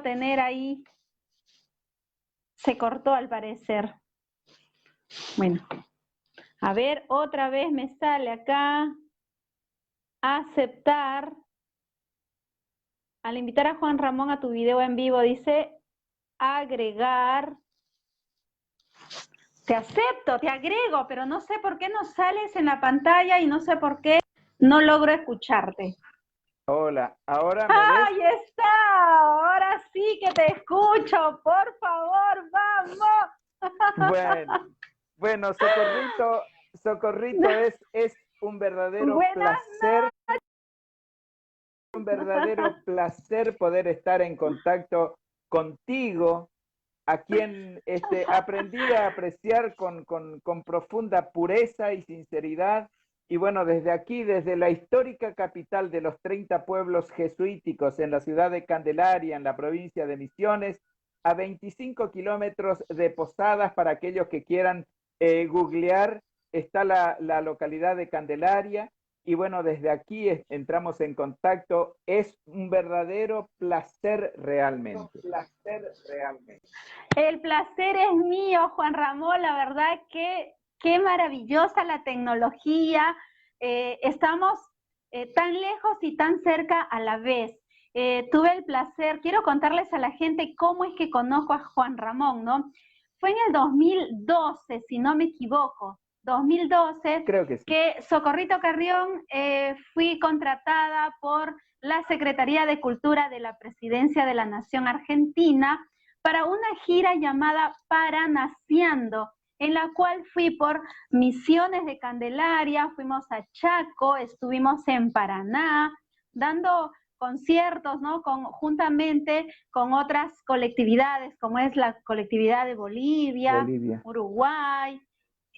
tener ahí. Se cortó al parecer. Bueno, a ver, otra vez me sale acá. Aceptar. Al invitar a Juan Ramón a tu video en vivo, dice agregar. Te acepto, te agrego, pero no sé por qué no sales en la pantalla y no sé por qué no logro escucharte. Hola, ¿ahora me ves? ¡Ahí está! Ahora sí que te escucho, por favor, vamos. Bueno, Socorrito, es un verdadero Buenas placer, poder estar en contacto contigo, a quien aprendí a apreciar con profunda pureza y sinceridad. Y bueno, desde aquí, desde la histórica capital de los 30 pueblos jesuíticos en la ciudad de Candelaria, en la provincia de Misiones, a 25 kilómetros de Posadas, para aquellos que quieran googlear, está la localidad de Candelaria. Y bueno, desde aquí entramos en contacto. Es un verdadero placer realmente. El placer es mío, Juan Ramón, la verdad que qué maravillosa la tecnología. Estamos tan lejos y tan cerca a la vez. Tuve el placer, quiero contarles a la gente cómo es que conozco a Juan Ramón, ¿no? Fue en el 2012, si no me equivoco, 2012, Creo que sí. que Socorrito Carrión fui contratada por la Secretaría de Cultura de la Presidencia de la Nación Argentina para una gira llamada Paranaciando, en la cual fui por Misiones de Candelaria, fuimos a Chaco, estuvimos en Paraná, dando conciertos, ¿no? Juntamente con otras colectividades, como es la colectividad de Bolivia. Uruguay,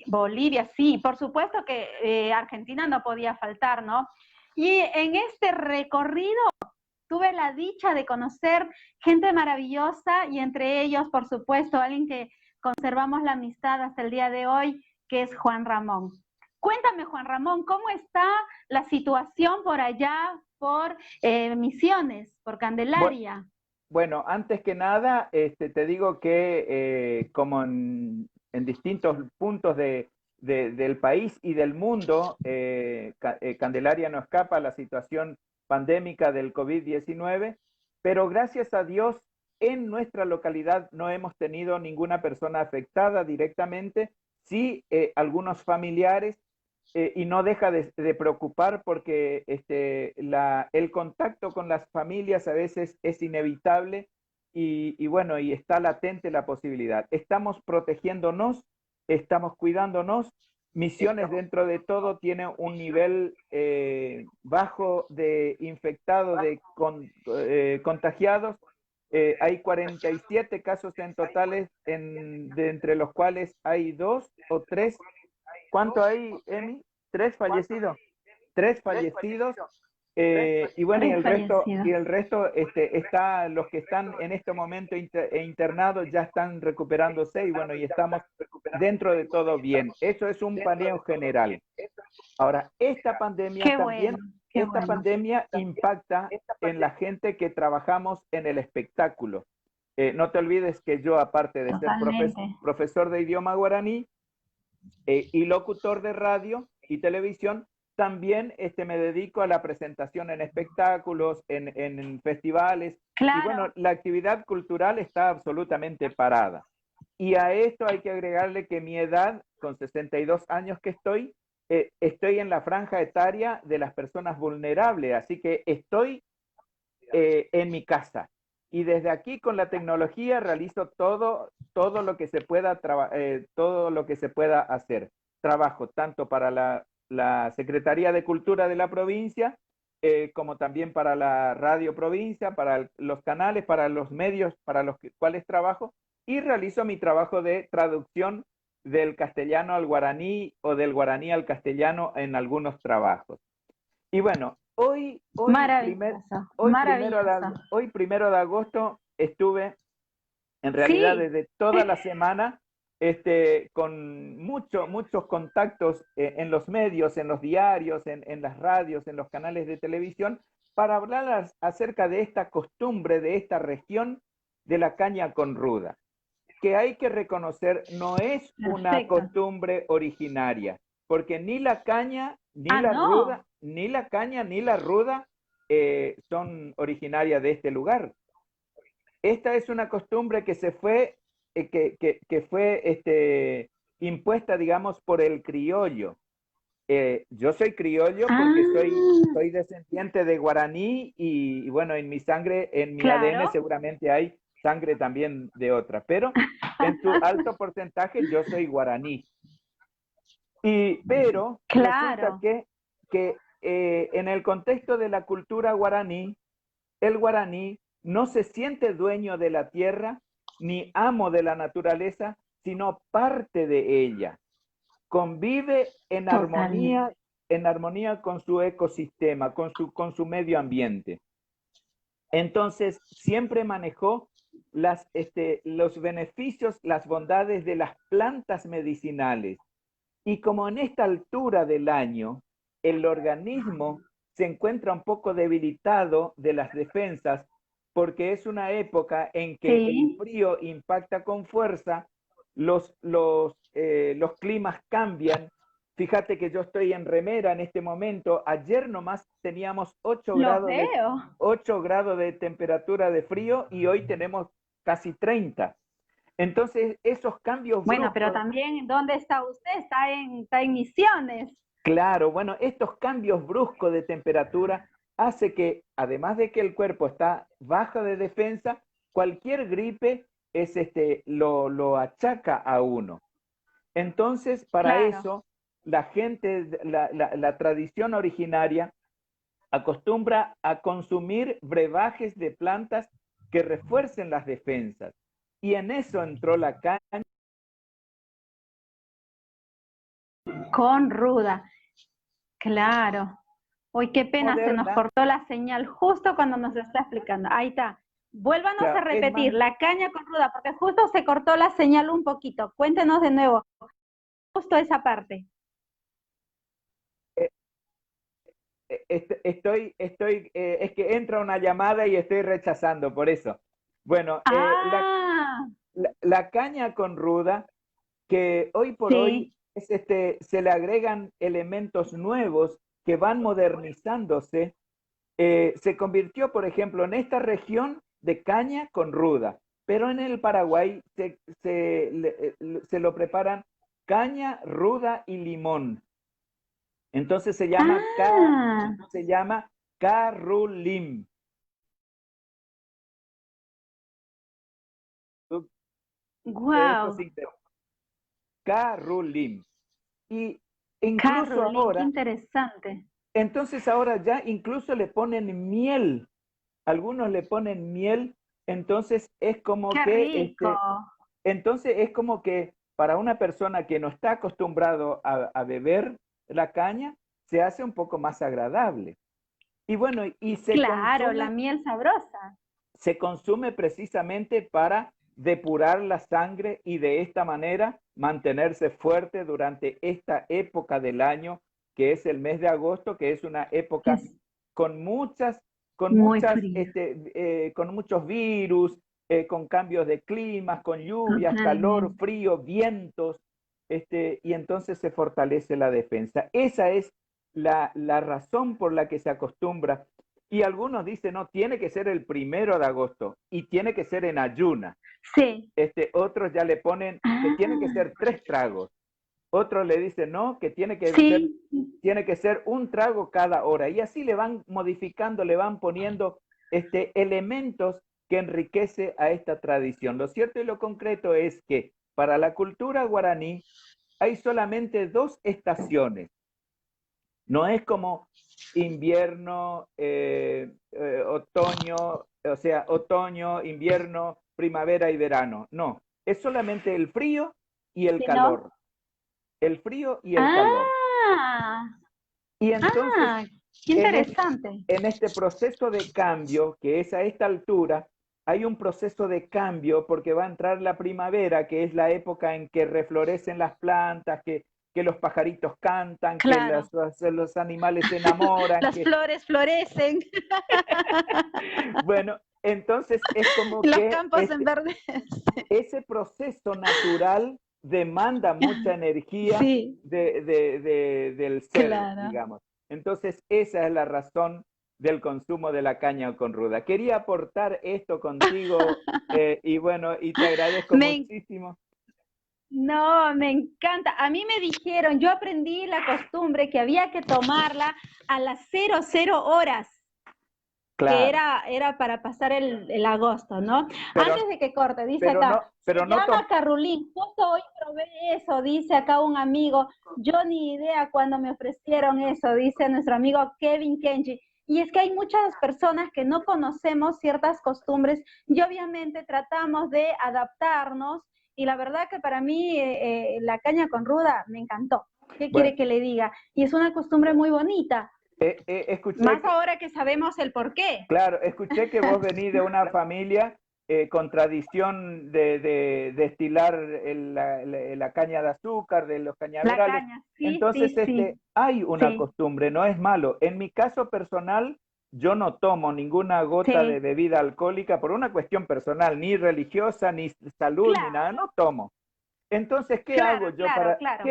Bolivia, sí, por supuesto que Argentina no podía faltar, ¿no? Y en este recorrido tuve la dicha de conocer gente maravillosa y entre ellos, por supuesto, alguien que conservamos la amistad hasta el día de hoy, que es Juan Ramón. Cuéntame, Juan Ramón, ¿cómo está la situación por allá, por Misiones, por Candelaria? Bueno, antes que nada, te digo que como en distintos puntos del país y del mundo, Candelaria no escapa a la situación pandémica del COVID-19, pero gracias a Dios en nuestra localidad no hemos tenido ninguna persona afectada directamente, sí algunos familiares, y no deja de preocupar porque el contacto con las familias a veces es inevitable y bueno, y está latente la posibilidad. Estamos protegiéndonos, estamos cuidándonos. Misiones dentro de todo tiene un nivel bajo de infectados, de contagiados. Hay 47 casos en totales, entre los cuales hay 2 o 3. ¿Cuánto hay, Emi? ¿Tres fallecidos? Tres fallecidos. Y bueno, el resto está, los que están en este momento internados ya están recuperándose y bueno, y estamos dentro de todo bien. Eso es un paneo general. Ahora, esta pandemia también, esta pandemia impacta en la gente que trabajamos en el espectáculo. No te olvides que yo, aparte de ser profesor de idioma guaraní, y locutor de radio y televisión, también me dedico a la presentación en espectáculos, en festivales. Claro. Y bueno, la actividad cultural está absolutamente parada. Y a esto hay que agregarle que mi edad, con 62 años que estoy en la franja etaria de las personas vulnerables, así que estoy en mi casa. Y desde aquí con la tecnología realizo todo lo que se pueda todo lo que se pueda hacer. Trabajo tanto para la Secretaría de Cultura de la provincia, como también para la Radio Provincia, para los canales, para los medios para los cuales trabajo, y realizo mi trabajo de traducción del castellano al guaraní o del guaraní al castellano en algunos trabajos. Y bueno, hoy primero de agosto estuve, en realidad Sí. desde toda la semana, con muchos contactos en los medios, en los diarios, en las radios, en los canales de televisión, para hablar acerca de esta costumbre de esta región de la caña con ruda, que hay que reconocer no es una costumbre originaria, porque ni la caña, ni la ruda, ni la caña, ni la ruda son originarias de este lugar. Esta es una costumbre que se fue, que fue impuesta, digamos, por el criollo. Yo soy criollo porque soy descendiente de guaraní y bueno, en mi sangre, en mi ADN seguramente hay sangre también de otra, pero en su alto porcentaje yo soy guaraní. Pero resulta que en el contexto de la cultura guaraní, el guaraní no se siente dueño de la tierra ni amo de la naturaleza, sino parte de ella. Convive en armonía con su ecosistema, con su medio ambiente. Entonces, siempre manejó los beneficios, las bondades de las plantas medicinales. Y como en esta altura del año, el organismo se encuentra un poco debilitado de las defensas, porque es una época en que el frío impacta con fuerza, los climas cambian. Fíjate que yo estoy en remera en este momento. Ayer nomás teníamos 8 grados de temperatura de frío y hoy tenemos casi 30. Entonces, esos cambios bruscos... Bueno, pero también, ¿dónde está usted? Está en Misiones. Claro, bueno, estos cambios bruscos de temperatura hace que, además de que el cuerpo está bajo de defensa, cualquier gripe lo achaca a uno. Entonces, para eso, la gente, la tradición originaria acostumbra a consumir brebajes de plantas que refuercen las defensas. Y en eso entró la caña. Con ruda. Claro. Uy, qué pena, moderna. Se nos cortó la señal justo cuando nos está explicando. Ahí está. Vuélvanos a repetir, la caña con ruda, porque justo se cortó la señal un poquito. Cuéntenos de nuevo, justo esa parte. Es que entra una llamada y estoy rechazando, por eso. Bueno, la caña con ruda, que hoy por hoy se le agregan elementos nuevos que van modernizándose, se convirtió, por ejemplo, en esta región de caña con ruda, pero en el Paraguay se lo preparan caña, ruda y limón. Entonces se llama carrulim. Wow. Carrulim. Y incluso ahora, qué interesante. Entonces ahora ya incluso le ponen miel. Algunos le ponen miel, entonces es como entonces es como que para una persona que no está acostumbrado a beber la caña, se hace un poco más agradable. Y bueno, la miel sabrosa. Se consume precisamente para depurar la sangre y de esta manera mantenerse fuerte durante esta época del año, que es el mes de agosto, que es una época con muchos virus, con cambios de climas, con lluvias, calor, frío, vientos, y entonces se fortalece la defensa. Esa es la razón por la que se acostumbra. Y algunos dicen, no, tiene que ser el 1 de agosto y tiene que ser en ayuna. Sí. Otros ya le ponen que tiene que ser 3 tragos. Otros le dicen, no, que tiene que ser un trago cada hora. Y así le van modificando, le van poniendo elementos que enriquece a esta tradición. Lo cierto y lo concreto es que para la cultura guaraní hay solamente 2 estaciones. No es como invierno, otoño, o sea, otoño, invierno, primavera y verano. No, es solamente el frío y el calor. ¿No? El frío y el calor. Y entonces, qué interesante. En este proceso de cambio, que es a esta altura, hay un proceso de cambio porque va a entrar la primavera, que es la época en que reflorecen las plantas, que los pajaritos cantan, claro. que los animales se enamoran. Las flores florecen. Bueno, Entonces es como Los que campos en verde. ese proceso natural demanda mucha energía Sí, del ser, claro. digamos. Entonces esa es la razón del consumo de la caña con ruda. Quería aportar esto contigo y bueno, y te agradezco Me, muchísimo. no, me encanta. A mí me dijeron, yo aprendí la costumbre que había que tomarla a las 00 horas, que Claro, era para pasar el agosto, ¿no? pero, Antes de que corte, dice acá, se pero no llama Carrulín, justo hoy probé eso, dice acá un amigo, yo ni idea cuando me ofrecieron eso, dice nuestro amigo Kevin Kenji. Y es que hay muchas personas que no conocemos ciertas costumbres y obviamente tratamos de adaptarnos y la verdad que para mí la caña con ruda me encantó. ¿Qué bueno, quiere que le diga? Y es una costumbre muy bonita, escuché más que, ahora que sabemos el por qué. claro, escuché que vos venís de una familia con tradición de destilar la caña de azúcar, de los La cañaverales. caña, sí, Entonces, sí, sí, hay una sí, costumbre, no es malo. En mi caso personal, yo no tomo ninguna gota de sí. bebida alcohólica por una cuestión personal, ni religiosa, ni salud, ni nada, Claro, no tomo. Entonces, ¿qué hago claro, yo claro, para, claro.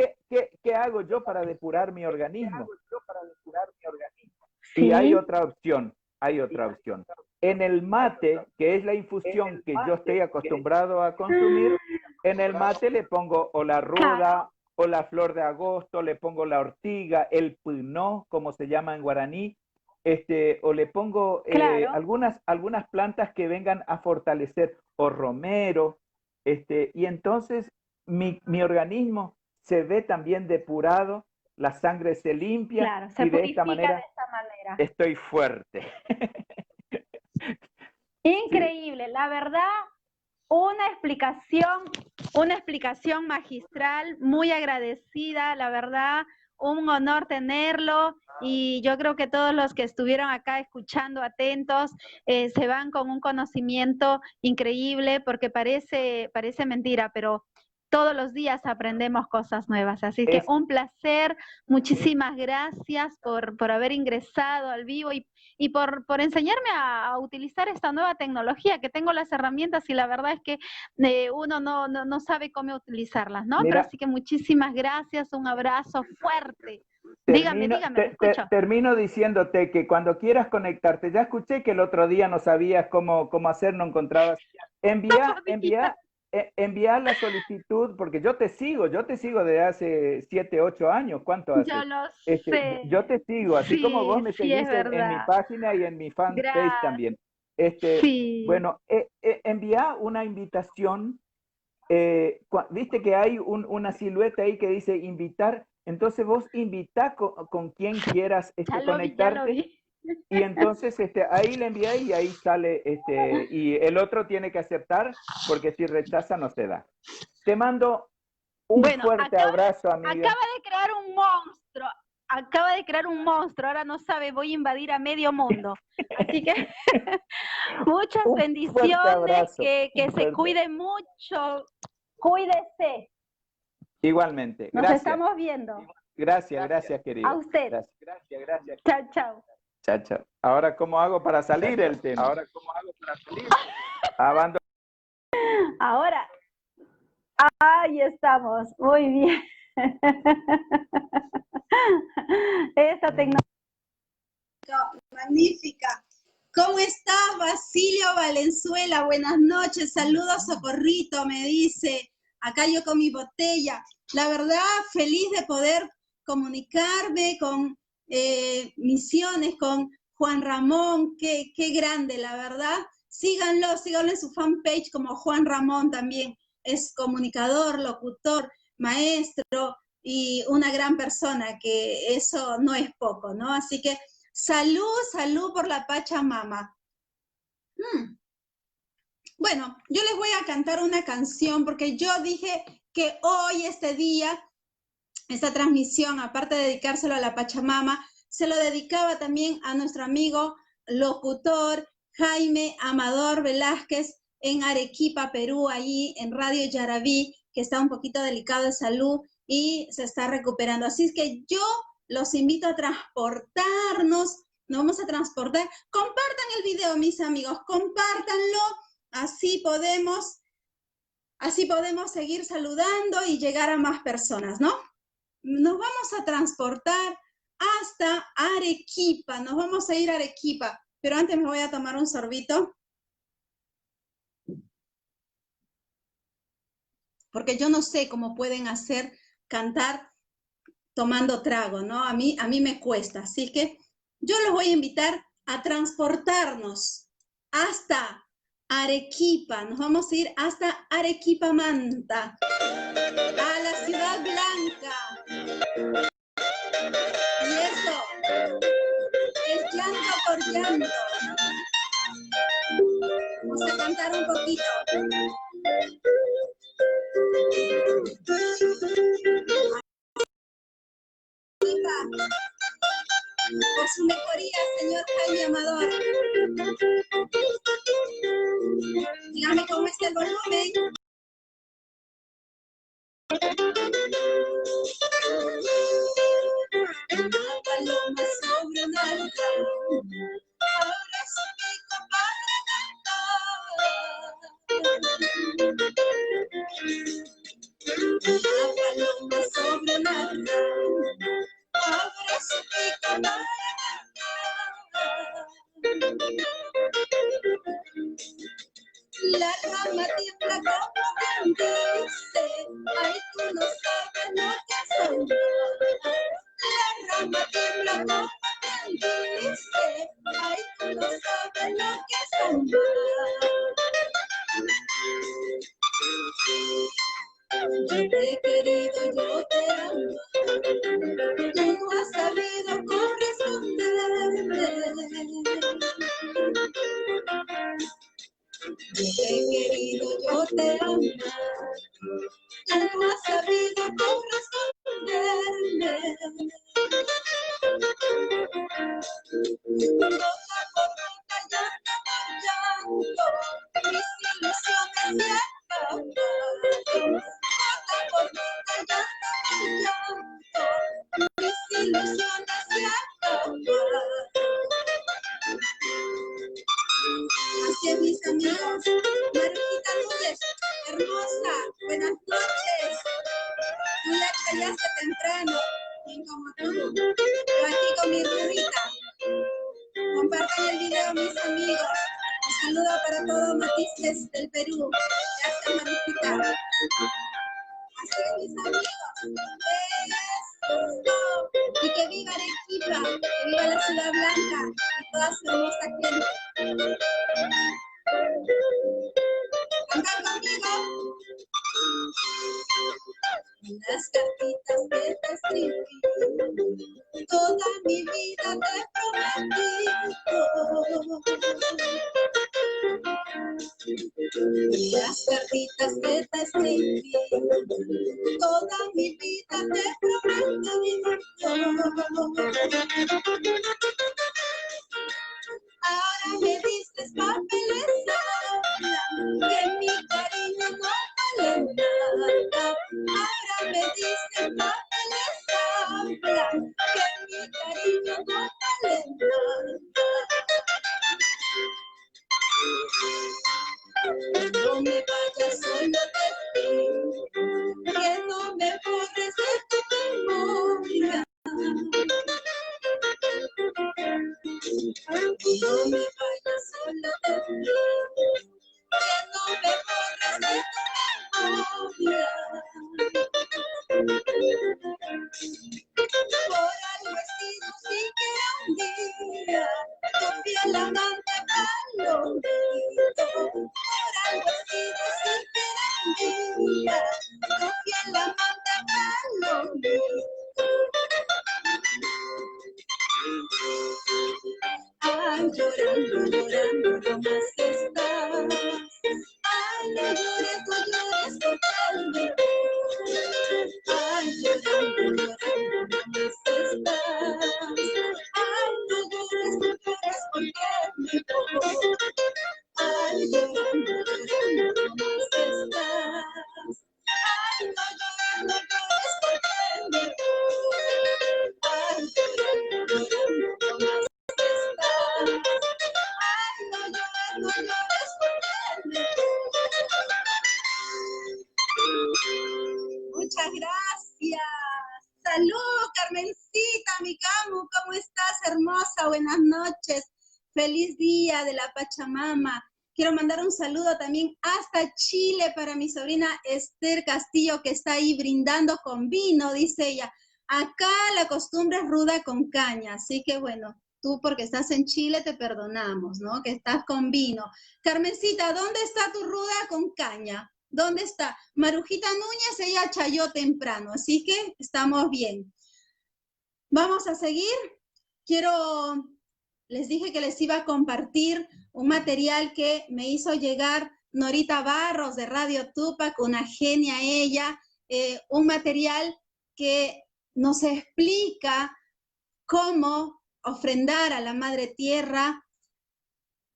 qué hago yo para depurar mi organismo? Y Sí, hay otra opción. En el mate, que es la infusión que yo estoy acostumbrado a consumir, en el mate le pongo o la claro, ruda, o la flor de agosto, le pongo la ortiga, el punó, como se llama en guaraní, o le pongo claro. algunas plantas que vengan a fortalecer, o romero, y entonces mi organismo se ve también depurado, la sangre se limpia Claro, se y de esta purifica de manera esta manera. estoy fuerte. Sí, Increíble, la verdad, una explicación, una explicación magistral, muy agradecida, la verdad, un honor tenerlo y yo creo que todos los que estuvieron acá escuchando atentos se van con un conocimiento increíble porque parece mentira, pero todos los días aprendemos cosas nuevas. Así que es, un placer, muchísimas gracias por haber ingresado al vivo y por enseñarme a utilizar esta nueva tecnología, que tengo las herramientas y la verdad es que uno no sabe cómo utilizarlas, ¿no? Pero mira, así que muchísimas gracias, un abrazo fuerte. Dígame, dígame, le escucho. termino diciéndote que cuando quieras conectarte, ya escuché que el otro día no sabías cómo hacer, no encontrabas. No Envía, podía, envía la solicitud, porque yo te sigo desde hace 7, 8 años. ¿Cuánto yo hace? lo Yo sé. te sigo, así como vos Sí, me sí, es seguís en mi verdad. página y en mi fanpage Gracias. también. Sí. Bueno, envía una invitación. Viste que hay una silueta ahí que dice invitar, entonces vos invita con quien quieras Ya lo conectarte vi. y entonces ahí le envía y ahí sale, y el otro tiene que aceptar porque si rechaza no se da. Te mando un Bueno, fuerte abrazo, amiga. acaba de crear un monstruo. Acaba de crear un monstruo. Ahora no sabe, voy a invadir a medio mundo. Así que muchas Un fuerte bendiciones, abrazo. que Un se fuerte. cuide mucho. Cuídese. Igualmente, Nos gracias. estamos viendo. Gracias, A querida. usted. Gracias. Chao, chao. Chao, chao. Ahora, ¿cómo hago para salir el tema? Abandono. Ahora, ahí estamos. Muy bien. Esta tecnología. Magnífica. ¿Cómo estás, Basilio Valenzuela? Buenas noches, saludos, Socorrito, me dice. Acá yo con mi botella. La verdad, feliz de poder comunicarme con Misiones, con Juan Ramón, qué grande, la verdad. Síganlo en su fanpage como Juan Ramón también. Es comunicador, locutor, maestro y una gran persona, que eso no es poco, ¿no? Así que salud por la Pachamama. Bueno, yo les voy a cantar una canción porque yo dije que hoy, este día, esta transmisión, aparte de dedicárselo a la Pachamama, se lo dedicaba también a nuestro amigo locutor Jaime Amador Velázquez en Arequipa, Perú, allí en Radio Yarabí, que está un poquito delicado de salud y se está recuperando. Así es que yo los invito a transportarnos nos vamos a transportar. Compartan el video, mis amigos, compártanlo, así podemos seguir saludando y llegar a más personas, ¿no? Nos vamos a transportar hasta Arequipa, nos vamos a ir a Arequipa, pero antes me voy a tomar un sorbito, porque yo no sé cómo pueden hacer cantar tomando trago, ¿no? A mí me cuesta, así que yo los voy a invitar a transportarnos hasta Arequipa, nos vamos a ir hasta Arequipa Manta, a la Ciudad Blanca. Y eso es llanto por llanto. Vamos a cantar un poquito. Por su mejoría, señor Jaime Amador. Dígame cómo está el volumen. Una paloma sobre un árbol, ahora su pico para cantar. Una paloma sobre un árbol, ahora su pico para cantar. La rama tiembla como quien dice, ay, tú no sabes lo que soy. La rama tiembla como quien dice, ay, tú no sabes lo que soy. Yo te he querido, yo te amo, tú no has sabido corresponderme. Yo te he querido, yo te amo, tú no has sabido corresponderme. Nota por nota, llanto por llanto, mis ilusiones se acaban. Nota por nota, llanto por llanto, mis ilusiones se acaban. Así es, mis amigos. Marujita Núñez, hermosa, buenas noches. Tú ya callaste temprano, bien como tú. Yo aquí con mi rubita. Compartan el video, mis amigos. Un saludo para todos matices del Perú. Gracias, Marujita. Así es, mis amigos. ¡Eso! Y que viva Arequipa, que viva la Ciudad Blanca y toda su hermosa gente. ¿Cantan conmigo? Las cartitas que te escribí, toda mi vida te prometí. Las cartitas que te escribí, toda mi vida te prometí. Ahora me diste papeles, que mi cariño no vale nada. Ahora me diste papeles, que mi cariño no vale nada. No me vayas solo de ti, que no me borres de tu memoria. No me vayas solo de ti, que no me borres de tu memoria. Por algo he sido siquiera un día tu fiel amante palomito. Por algo he sido siquiera un día tu fiel amante palomito. Ay, llorando, llorando, nomás estás. Ay, no llores, no llores, totalmente. Ay, llorando, llorando, nomás estás. Ay, no llores, porque me voy. Ay, llorando, llorando, nomás estás. Rosa, buenas noches. Feliz día de la Pachamama. Quiero mandar un saludo también hasta Chile para mi sobrina Esther Castillo, que está ahí brindando con vino, dice ella. Acá la costumbre es ruda con caña, así que bueno, tú porque estás en Chile te perdonamos, ¿no? Que estás con vino. Carmencita, ¿dónde está tu ruda con caña? ¿Dónde está? Marujita Núñez, ella chayó temprano, así que estamos bien. Vamos a seguir. Les dije que les iba a compartir un material que me hizo llegar Norita Barros de Radio Tupac, una genia ella, un material que nos explica cómo ofrendar a la Madre Tierra,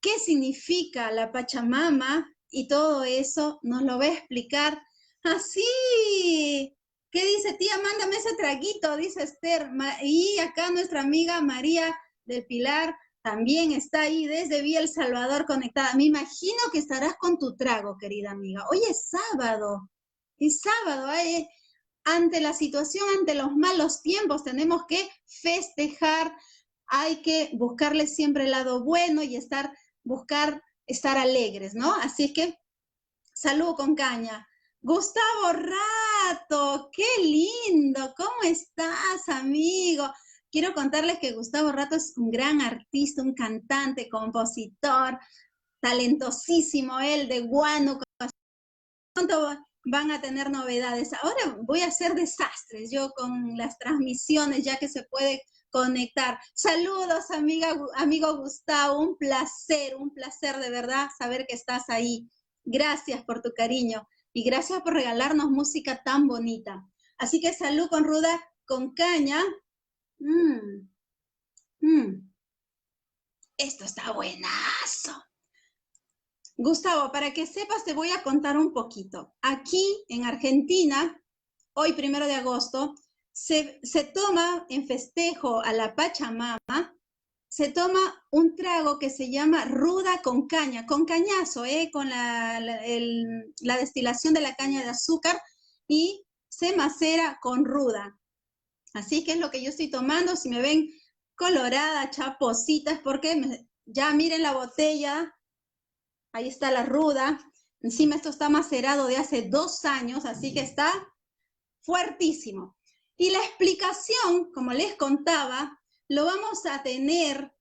qué significa la Pachamama y todo eso nos lo va a explicar así. ¿Qué dice, tía? Mándame ese traguito, dice Esther. Y acá nuestra amiga María del Pilar también está ahí desde Vía El Salvador conectada. Me imagino que estarás con tu trago, querida amiga. Hoy es sábado. Ante la situación, ante los malos tiempos, tenemos que festejar. Hay que buscarle siempre el lado bueno y buscar estar alegres, ¿no? Así que, salud con caña. Gustavo Rato, qué lindo, ¿cómo estás, amigo? Quiero contarles que Gustavo Rato es un gran artista, un cantante, compositor, talentosísimo él, de Huánuco. Pronto van a tener novedades. Ahora voy a hacer desastres yo con las transmisiones, ya que se puede conectar. Saludos, amigo Gustavo, un placer de verdad saber que estás ahí. Gracias por tu cariño y gracias por regalarnos música tan bonita. Así que salud con ruda, con caña. Esto está buenazo. Gustavo, para que sepas, te voy a contar un poquito. Aquí en Argentina, hoy 1 de agosto, se toma en festejo a la Pachamama, se toma un trago que se llama ruda con caña, con cañazo, con la destilación de la caña de azúcar y se macera con ruda. Así que es lo que yo estoy tomando. Si me ven colorada, chapositas, porque ya miren la botella, ahí está la ruda. Encima esto está macerado de hace 2 años, así que está fuertísimo. Y la explicación, como les contaba, lo vamos a tener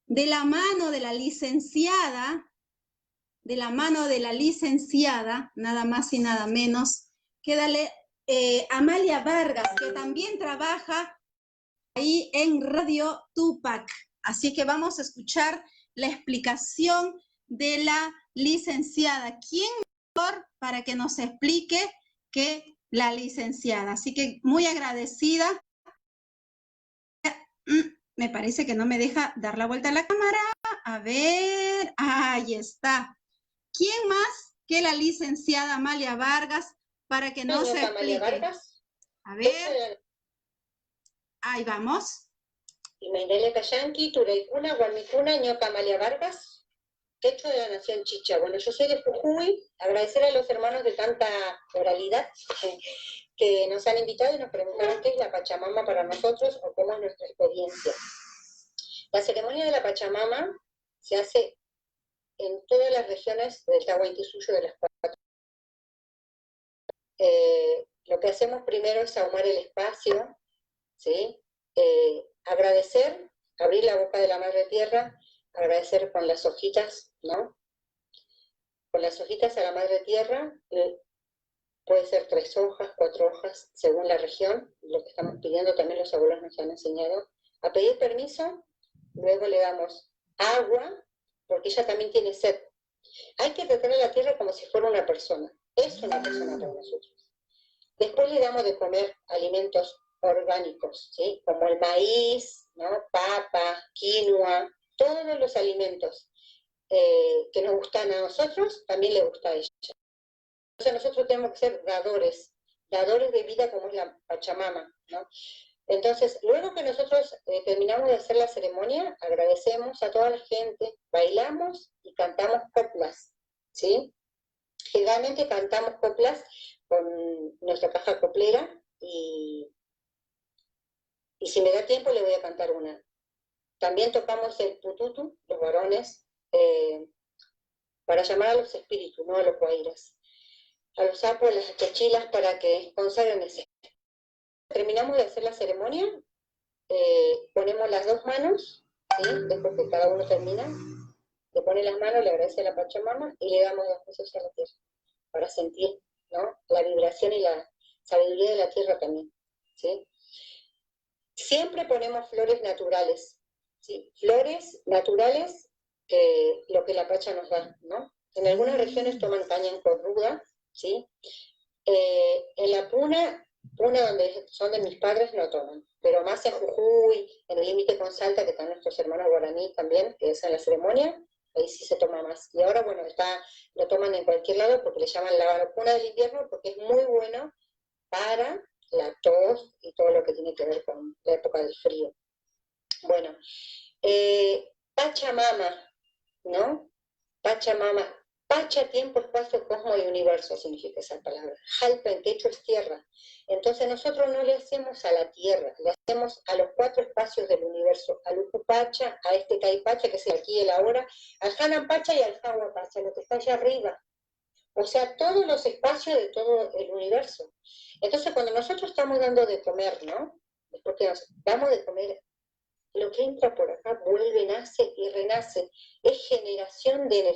de la mano de la licenciada, nada más y nada menos, que Amalia Vargas, que también trabaja ahí en Radio Tupac. Así que vamos a escuchar la explicación de la licenciada. ¿Quién mejor para que nos explique que la licenciada? Así que muy agradecida. Me parece que no me deja dar la vuelta a la cámara. A ver, ahí está. ¿Quién más que la licenciada Amalia Vargas para que nos explique? Amalia Vargas. A ver. Ahí vamos. Imainele Cayanqui, Turaicuna, Guamicuna, Ñoca Amalia Vargas, Quechua de la Nación Chicha. Bueno, yo soy de Jujuy, agradecer a los hermanos de tanta oralidad que nos han invitado y nos preguntaron qué es la Pachamama para nosotros o cómo es nuestra experiencia. La ceremonia de la Pachamama se hace en todas las regiones del Tahuantinsuyo de las 4. Lo que hacemos primero es ahumar el espacio, ¿sí? Agradecer, abrir la boca de la Madre Tierra, agradecer con las hojitas, ¿no? Con las hojitas a la Madre Tierra, puede ser 3 hojas, 4 hojas, según la región, lo que estamos pidiendo también los abuelos nos han enseñado, a pedir permiso, luego le damos agua, porque ella también tiene sed. Hay que tratar a la tierra como si fuera una persona, es una persona para nosotros. Después le damos de comer alimentos orgánicos, ¿sí? Como el maíz, ¿no? Papa, quinoa, todos los alimentos que nos gustan a nosotros, también le gusta a ella. Entonces nosotros tenemos que ser dadores de vida como es la Pachamama, ¿no? Entonces, luego que nosotros terminamos de hacer la ceremonia, agradecemos a toda la gente, bailamos y cantamos coplas, ¿sí? Generalmente cantamos coplas con nuestra caja coplera y Y si me da tiempo le voy a cantar una. También tocamos el pututu, los varones, para llamar a los espíritus, no a los guairas. A los sapos, a las chachilas, para que consagren ese. Terminamos de hacer la ceremonia, ponemos las dos manos, ¿sí? Después que cada uno termina, le pone las manos, le agradece a la Pachamama y le damos 2 besos a la tierra, para sentir, ¿no?, la vibración y la sabiduría de la tierra también, ¿sí? Siempre ponemos flores naturales, ¿sí? Flores naturales, lo que la Pacha nos da, ¿no? En algunas regiones toman caña en corruda, ¿sí? En la Puna donde son de mis padres, no toman, pero más en Jujuy, en el límite con Salta, que están nuestros hermanos guaraní también, que es en la ceremonia, ahí sí se toma más. Y ahora, bueno, lo toman en cualquier lado porque le llaman la vacuna del invierno, porque es muy bueno para la tos y todo lo que tiene que ver con la época del frío. Bueno, Pachamama, ¿no? Pachamama. Pacha, tiempo, espacio, cosmos y universo significa esa palabra. Jalpa en quechua es tierra. Entonces nosotros no le hacemos a la tierra, le hacemos a los 4 espacios del universo, al Ucupacha, a este Caipacha, que es el aquí y el ahora, al Hanapacha y al Jahuapacha, lo que está allá arriba. O sea, todos los espacios de todo el universo. Entonces cuando nosotros estamos dando de comer, ¿no? Es porque nos damos de comer, lo que entra por acá vuelve, nace y renace. Es generación de energía.